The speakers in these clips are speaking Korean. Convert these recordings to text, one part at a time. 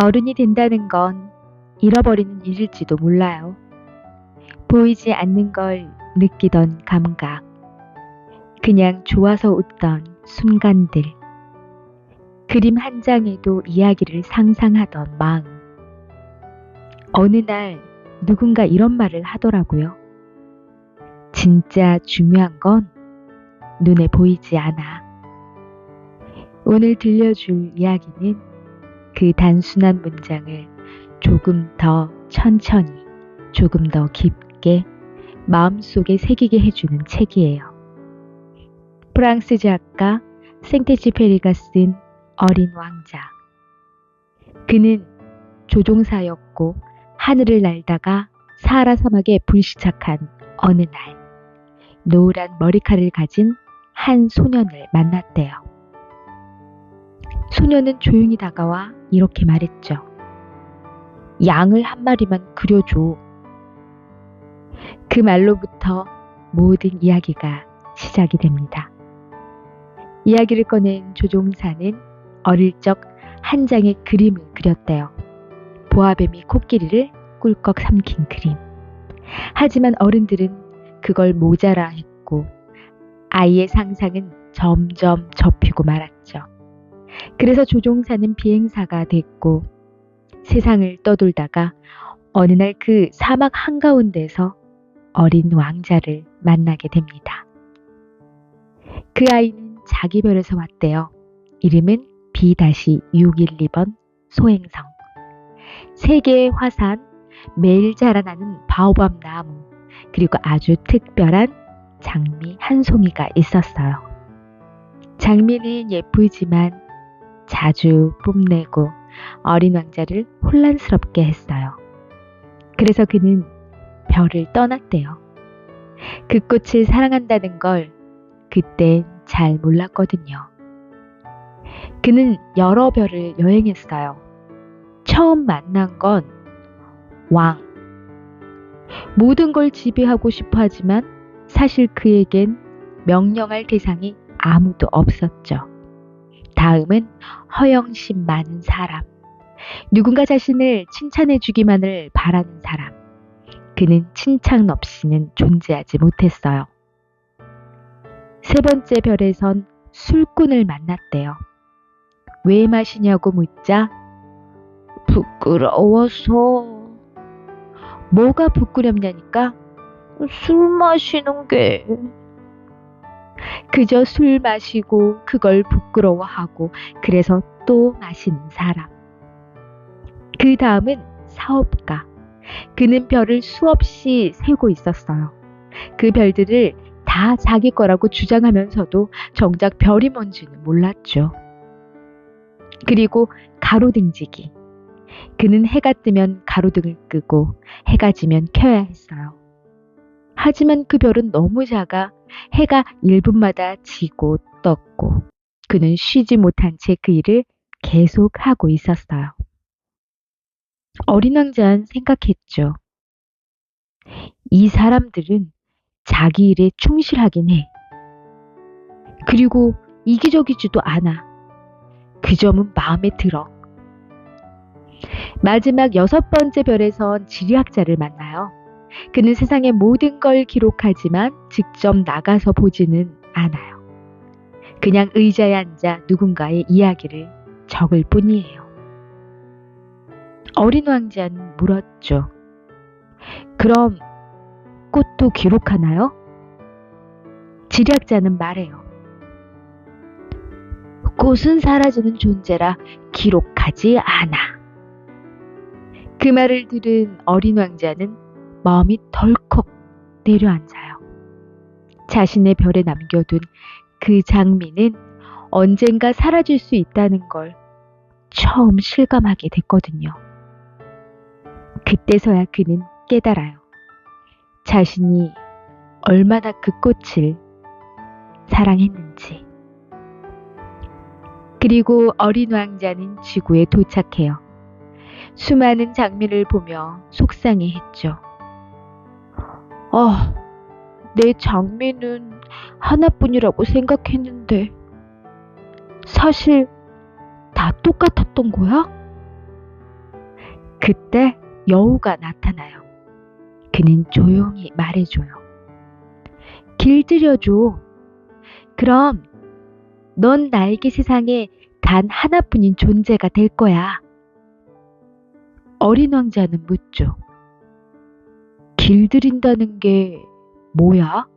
어른이 된다는 건 잃어버리는 일일지도 몰라요. 보이지 않는 걸 느끼던 감각, 그냥 좋아서 웃던 순간들, 그림 한 장에도 이야기를 상상하던 마음. 어느 날 누군가 이런 말을 하더라고요. 진짜 중요한 건 눈에 보이지 않아. 오늘 들려줄 이야기는 그 단순한 문장을 조금 더 천천히, 조금 더 깊게 마음속에 새기게 해주는 책이에요. 프랑스 작가 생테쥐페리가 쓴 어린 왕자. 그는 조종사였고 하늘을 날다가 사하라 사막에 불시착한 어느 날 노란 머리칼을 가진 한 소년을 만났대요. 소년은 조용히 다가와 이렇게 말했죠. 양을 한 마리만 그려줘. 그 말로부터 모든 이야기가 시작이 됩니다. 이야기를 꺼낸 조종사는 어릴 적 한 장의 그림을 그렸대요. 보아뱀이 코끼리를 꿀꺽 삼킨 그림. 하지만 어른들은 그걸 모자라 했고 아이의 상상은 점점 접히고 말았죠. 그래서 조종사는 비행사가 됐고 세상을 떠돌다가 어느 날 그 사막 한가운데서 어린 왕자를 만나게 됩니다. 그 아이는 자기 별에서 왔대요. 이름은 B-612번 소행성. 세계의 화산, 매일 자라나는 바오밥 나무, 그리고 아주 특별한 장미 한 송이가 있었어요. 장미는 예쁘지만 자주 뽐내고 어린 왕자를 혼란스럽게 했어요. 그래서 그는 별을 떠났대요. 그 꽃을 사랑한다는 걸 그땐 잘 몰랐거든요. 그는 여러 별을 여행했어요. 처음 만난 건 왕. 모든 걸 지배하고 싶어 하지만 사실 그에겐 명령할 대상이 아무도 없었죠. 다음은 허영심 많은 사람. 누군가 자신을 칭찬해 주기만을 바라는 사람. 그는 칭찬 없이는 존재하지 못했어요. 세 번째 별에선 술꾼을 만났대요. 왜 마시냐고 묻자 부끄러워서. 뭐가 부끄럽냐니까? 술 마시는 게. 그저 술 마시고 그걸 부끄러워하고 그래서 또 마시는 사람. 그 다음은 사업가. 그는 별을 수없이 세고 있었어요. 그 별들을 다 자기 거라고 주장하면서도 정작 별이 뭔지는 몰랐죠. 그리고 가로등지기. 그는 해가 뜨면 가로등을 끄고 해가 지면 켜야 했어요. 하지만 그 별은 너무 작아 해가 1분마다 지고 떴고 그는 쉬지 못한 채 그 일을 계속 하고 있었어요. 어린 왕자는 생각했죠. 이 사람들은 자기 일에 충실하긴 해. 그리고 이기적이지도 않아. 그 점은 마음에 들어. 마지막 6번째 별에선 지리학자를 만나요. 그는 세상의 모든 걸 기록하지만 직접 나가서 보지는 않아요. 그냥 의자에 앉아 누군가의 이야기를 적을 뿐이에요. 어린 왕자는 물었죠. 그럼 꽃도 기록하나요? 지리학자는 말해요. 꽃은 사라지는 존재라 기록하지 않아. 그 말을 들은 어린 왕자는 마음이 덜컥 내려앉아요. 자신의 별에 남겨둔 그 장미는 언젠가 사라질 수 있다는 걸 처음 실감하게 됐거든요. 그때서야 그는 깨달아요. 자신이 얼마나 그 꽃을 사랑했는지. 그리고 어린 왕자는 지구에 도착해요. 수많은 장미를 보며 속상해했죠. 내 장미는 하나뿐이라고 생각했는데 사실 다 똑같았던 거야? 그때 여우가 나타나요. 그는 조용히 말해줘요. 길들여줘. 그럼 넌 나에게 세상에 단 하나뿐인 존재가 될 거야. 어린 왕자는 묻죠. 길들인다는 게 뭐야?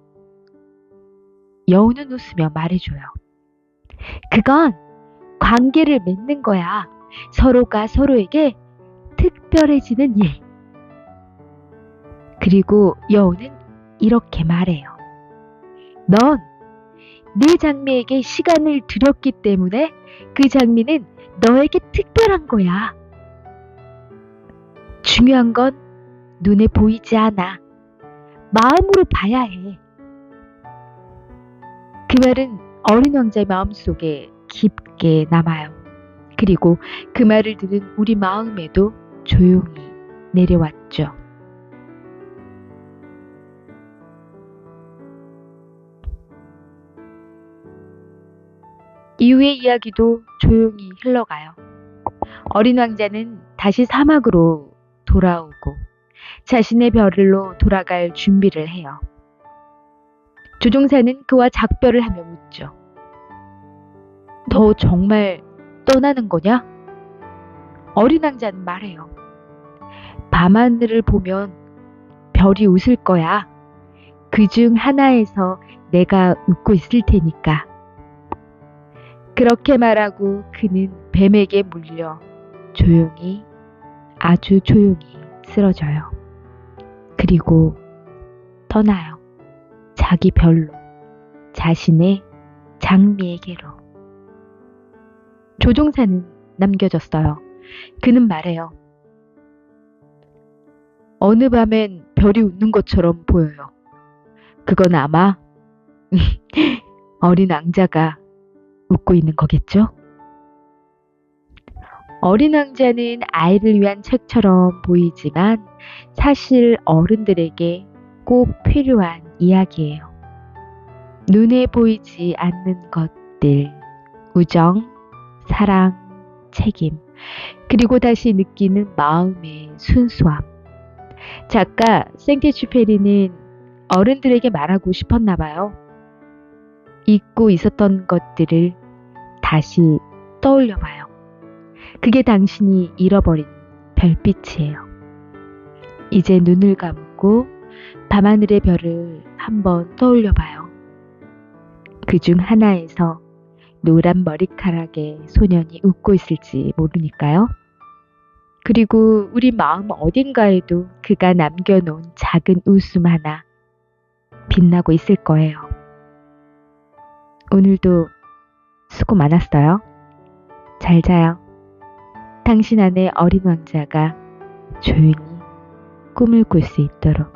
여우는 웃으며 말해줘요. 그건 관계를 맺는 거야. 서로가 서로에게 특별해지는 일. 그리고 여우는 이렇게 말해요. 넌 내 장미에게 시간을 들였기 때문에 그 장미는 너에게 특별한 거야. 중요한 건 눈에 보이지 않아. 마음으로 봐야 해. 그 말은 어린 왕자의 마음속에 깊게 남아요. 그리고 그 말을 들은 우리 마음에도 조용히 내려왔죠. 이후의 이야기도 조용히 흘러가요. 어린 왕자는 다시 사막으로 돌아오고 자신의 별로 돌아갈 준비를 해요. 조종사는 그와 작별을 하며 묻죠. 너 정말 떠나는 거냐? 어린 왕자는 말해요. 밤하늘을 보면 별이 웃을 거야. 그 중 하나에서 내가 웃고 있을 테니까. 그렇게 말하고 그는 뱀에게 물려 조용히, 아주 조용히 쓰러져요. 그리고 떠나요. 자기 별로, 자신의 장미에게로. 조종사는 남겨졌어요. 그는 말해요. 어느 밤엔 별이 웃는 것처럼 보여요. 그건 아마 어린 왕자가 웃고 있는 거겠죠? 어린 왕자는 아이를 위한 책처럼 보이지만 사실 어른들에게 꼭 필요한 이야기예요. 눈에 보이지 않는 것들, 우정, 사랑, 책임, 그리고 다시 느끼는 마음의 순수함. 작가 생테쥐페리는 어른들에게 말하고 싶었나 봐요. 잊고 있었던 것들을 다시 떠올려 봐요. 그게 당신이 잃어버린 별빛이에요. 이제 눈을 감고 밤하늘의 별을 한번 떠올려 봐요. 그 중 하나에서 노란 머리카락의 소년이 웃고 있을지 모르니까요. 그리고 우리 마음 어딘가에도 그가 남겨놓은 작은 웃음 하나 빛나고 있을 거예요. 오늘도 수고 많았어요. 잘 자요. 당신 안의 어린 왕자가 조용히 꿈을 꿀 수 있도록.